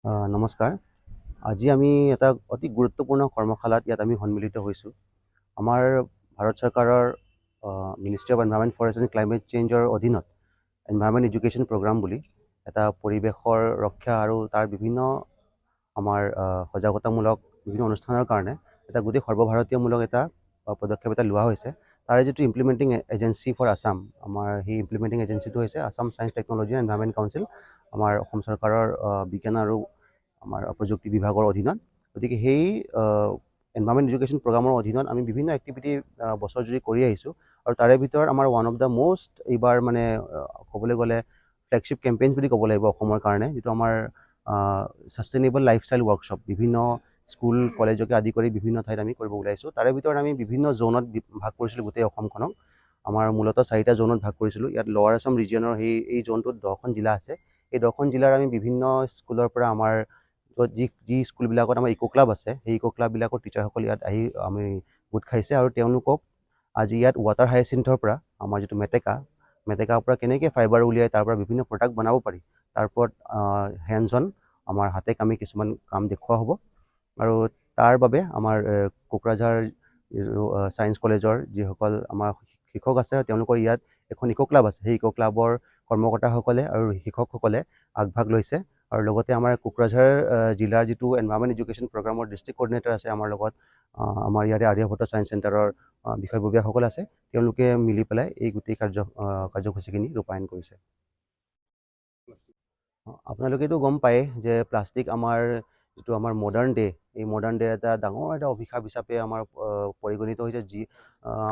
নমস্কাৰ। আজি আমি এটা অতি গুৰুত্বপূৰ্ণ কৰ্মশালাত ইয়াত আমি সন্মিলিত হৈছোঁ। আমাৰ ভাৰত চৰকাৰৰ ministry of environment forest and climate চেঞ্জৰ অধীনত এনভাইৰনমেণ্ট এডুকেশ্যন প্ৰগ্ৰাম বুলি এটা পৰিৱেশৰ ৰক্ষা আৰু তাৰ বিভিন্ন আমাৰ সজাগতামূলক বিভিন্ন অনুষ্ঠানৰ কাৰণে এটা গোটেই সৰ্বভাৰতীয়মূলক এটা পদক্ষেপ এটা লোৱা হৈছে। তাৰে যিটো ইমপ্লিমেণ্টিং এজেঞ্চি ফৰ আছাম, আমাৰ সেই ইমপ্লিমেণ্টিং এজেঞ্চিটো হৈছে Assam science technology and environment council, আমাৰ অসম চৰকাৰৰ বিজ্ঞান আৰু আমাৰ প্ৰযুক্তি বিভাগৰ অধীনত। গতিকে সেই এনভাইৰনমেণ্ট এডুকেশ্যন প্ৰগ্ৰামৰ অধীনত আমি বিভিন্ন এক্টিভিটি বছৰজুৰি কৰি আহিছোঁ। আৰু তাৰে ভিতৰত আমাৰ ওৱান অফ দ্য মষ্ট এইবাৰ মানে ক'বলৈ গ'লে ফ্লেগশ্বিপ কেম্পেইন বুলি ক'ব লাগিব অসমৰ কাৰণে, যিটো আমাৰ ছাষ্টেইনেবল লাইফষ্টাইল ৱৰ্কশ্বপ বিভিন্ন স্কুল কলেজকে আদি কৰি বিভিন্ন ঠাইত আমি কৰিব ওলাইছোঁ। তাৰে ভিতৰত আমি বিভিন্ন জ'নত ভাগ কৰিছিলোঁ গোটেই অসমখনক। আমাৰ মূলতঃ 4টা জ'নত ভাগ কৰিছিলোঁ। ইয়াত লৱাৰ আছাম ৰিজিয়নৰ এই জ'নটোত 10খন জিলা আছে। এই 10খন জিলাৰ আমি বিভিন্ন স্কুলৰ পৰা আমাৰ যি স্কুলবিলাকত আমাৰ ইক' ক্লাব আছে, সেই ইক' ক্লাববিলাকৰ টিচাৰসকল ইয়াত আহি আমি গোট খাইছে আৰু তেওঁলোকক আজি ইয়াত ৱাটাৰ হায়াচিন্থৰ পৰা আমাৰ যিটো মেটেকাৰ পৰা কেনেকৈ ফাইবাৰ উলিয়াই তাৰ পৰা বিভিন্ন প্ৰডাক্ট বনাব পাৰি তাৰ ওপৰত হেণ্ডছ অন আমাৰ হাতে কামে কিছুমান কাম দেখুওৱা হ'ব। আৰু তাৰ বাবে আমাৰ কোকৰাঝাৰ ছায়েন্স কলেজৰ যিসকল আমাৰ শিক্ষক আছে তেওঁলোকৰ ইয়াত এখন ইক' ক্লাব আছে। সেই ইক' ক্লাবৰ কৰ্মকৰ্তাসকলে আৰু শিক্ষকসকলে আগভাগ লৈছে। আৰু লগতে আমাৰ কোকৰাঝাৰ জিলাৰ যিটো এনভাইৰনমেণ্ট এডুকেশ্যন প্ৰগ্ৰামৰ ডিষ্ট্ৰিক্ট ক'ৰ্ডিনেটৰ আছে আমাৰ লগত, আমাৰ ইয়াতে আৰ্যভট্ট ছায়েন্স চেণ্টাৰৰ বিষয়ববীয়াসকল আছে। তেওঁলোকে মিলি পেলাই এই গোটেই কাৰ্যসূচীখিনি ৰূপায়ণ কৰিছে। আপোনালোকেতো গম পায় যে প্লাষ্টিক আমাৰ যিটো আমাৰ মডাৰ্ণ ডে, এই মডাৰ্ণ ডে এটা ডাঙৰ এটা অভিশাপ হিচাপে আমাৰ পৰিগণিত হৈছে।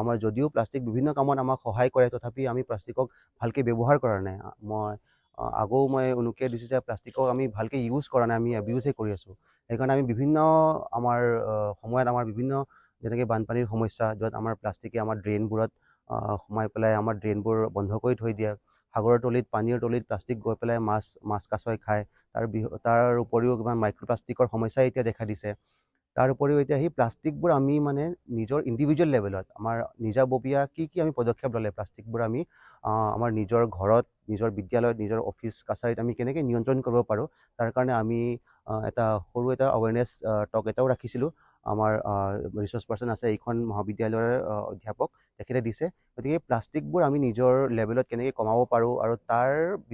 আমাৰ যদিও প্লাষ্টিক বিভিন্ন কামত আমাক সহায় কৰে, তথাপি আমি প্লাষ্টিকক ভালকৈ ব্যৱহাৰ কৰা নাই। মই উনুকিয়াই দিছোঁ যে প্লাষ্টিকক আমি ভালকৈ ইউজ কৰা নাই, আমি এবিউজহে কৰি আছোঁ। সেইকাৰণে আমি বিভিন্ন আমাৰ সময়ত আমাৰ বিভিন্ন যেনেকৈ বানপানীৰ সমস্যা, য'ত আমাৰ প্লাষ্টিকে আমাৰ ড্ৰেইনবোৰত সোমাই পেলাই আমাৰ ড্ৰেইনবোৰ বন্ধ কৰি থৈ দিয়ে। সাগৰৰ তলিত পানীৰ তলিত প্লাষ্টিক গৈ পেলাই মাছ কাছই খায়। তাৰ উপৰিও কিমান মাইক্ৰ'প্লাষ্টিকৰ সমস্যাই এতিয়া দেখা দিছে। তাৰ উপৰিও এতিয়া সেই প্লাষ্টিকবোৰ আমি মানে নিজৰ ইণ্ডিভিজুৱেল লেভেলত আমাৰ নিজাববীয়া কি আমি পদক্ষেপ ল'লে প্লাষ্টিকবোৰ আমি আমাৰ নিজৰ ঘৰত, নিজৰ বিদ্যালয়ত, নিজৰ অফিচ কাছাৰীত আমি কেনেকৈ নিয়ন্ত্ৰণ কৰিব পাৰোঁ, তাৰ কাৰণে আমি এটা সৰু এটা আৱেৰনেছ টক এটাও ৰাখিছিলোঁ। আমাৰ ৰিচৰ্চ পাৰ্চন আছে এইখন মহাবিদ্যালয়ৰ অধ্যাপক, তেখেতে দিছে। গতিকে প্লাষ্টিকবোৰ আমি নিজৰ লেভেলত কেনেকৈ কমাব পাৰোঁ আৰু তাৰ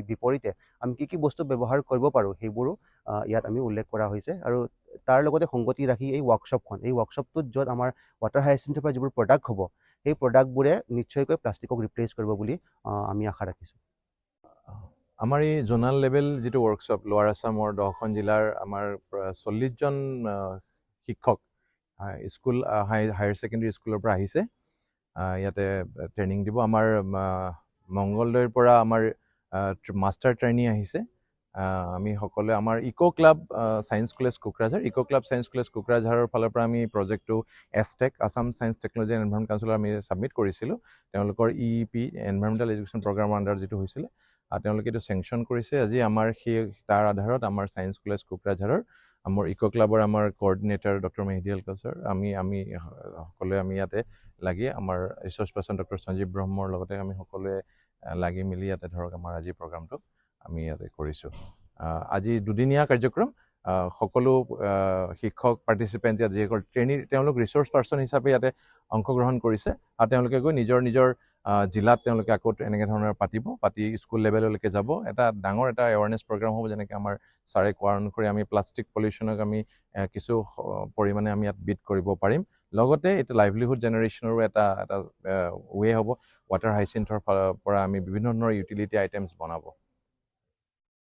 বিপৰীতে আমি কি বস্তু ব্যৱহাৰ কৰিব পাৰোঁ সেইবোৰো ইয়াত আমি উল্লেখ কৰা হৈছে। আৰু তাৰ লগতে সংগতি ৰাখি এই ৱৰ্কশ্বপটোত য'ত আমাৰ ৱাটাৰ হায়াচিন্থৰ পৰা যিবোৰ প্ৰডাক্ট হ'ব, সেই প্ৰডাক্টবোৰে নিশ্চয়কৈ প্লাষ্টিকক ৰিপ্লেচ কৰিব বুলি আমি আশা ৰাখিছোঁ। আমাৰ এই জোনাল লেভেল যিটো ৱৰ্কশ্বপ লোৱাৰ আছামৰ 10খন জিলাৰ আমাৰ 40জন শিক্ষক স্কুল হায়াৰ ছেকেণ্ডেৰী স্কুলৰ পৰা আহিছে। ইয়াতে ট্ৰেইনিং দিব। আমাৰ মংগলদৈৰ পৰা আমাৰ মাষ্টাৰ ট্ৰেইনি আহিছে। আমি সকলোৱে আমাৰ eco' club science college Kokrajhar, eco' club science college কোকৰাঝাৰৰ ফালৰ পৰা আমি প্ৰজেক্টটো ASTEC Assam science technology and environment কাউন্সিলত আমি ছাবমিট কৰিছিলোঁ। তেওঁলোকৰ EEP এনভাইৰনমেণ্টেল এডুকেশ্যন প্ৰগ্ৰামৰ আণ্ডাৰত যিটো হৈছিলে, তেওঁলোকে এইটো চেংচন কৰিছে। আজি আমাৰ তাৰ আধাৰত আমাৰ ছায়েন্স কলেজ কোকৰাঝাৰৰ আমাৰ ইক' ক্লাবৰ আমাৰ কোঅৰ্ডিনেটৰ ডক্টৰ মেহদি আল কাউছাৰ, আমি সকলোৱে আমি ইয়াতে লাগি আমাৰ ৰিচৰ্চ পাৰ্চন ডক্টৰ সঞ্জীৱ ব্ৰহ্মৰ লগতে আমি সকলোৱে লাগি মেলি ইয়াতে ধৰক আমাৰ আজি প্ৰগ্ৰামটো আমি ইয়াতে কৰিছোঁ। আজি দুদিনীয়া কাৰ্যক্ৰম। সকলো শিক্ষক পাৰ্টিচিপেণ্ট ইয়াত যিসকল ট্ৰেইনি, তেওঁলোক ৰিচৰ্চ পাৰ্চন হিচাপে ইয়াতে অংশগ্ৰহণ কৰিছে। আৰু তেওঁলোকে গৈ নিজৰ জিলাত তেওঁলোকে আকৌ এনেকৈ ধৰণৰ পাতি স্কুল লেভেললৈকে যাব। এটা ডাঙৰ এটা এৱাৰনেছ প্ৰগ্ৰাম হ'ব। যেনেকৈ আমাৰ ছাৰে কোৱাৰ অনুসৰি আমি প্লাষ্টিক পলিউশ্যনক আমি কিছু পৰিমাণে আমি ইয়াত বিট কৰিব পাৰিম। লগতে এইটো লাইভলিহুড জেনেৰেশ্যনৰো এটা ৱে হ'ব। ৱাটাৰ হায়াচিন্থৰ পৰা আমি বিভিন্ন ধৰণৰ ইউটিলিটি আইটেমছ বনাব।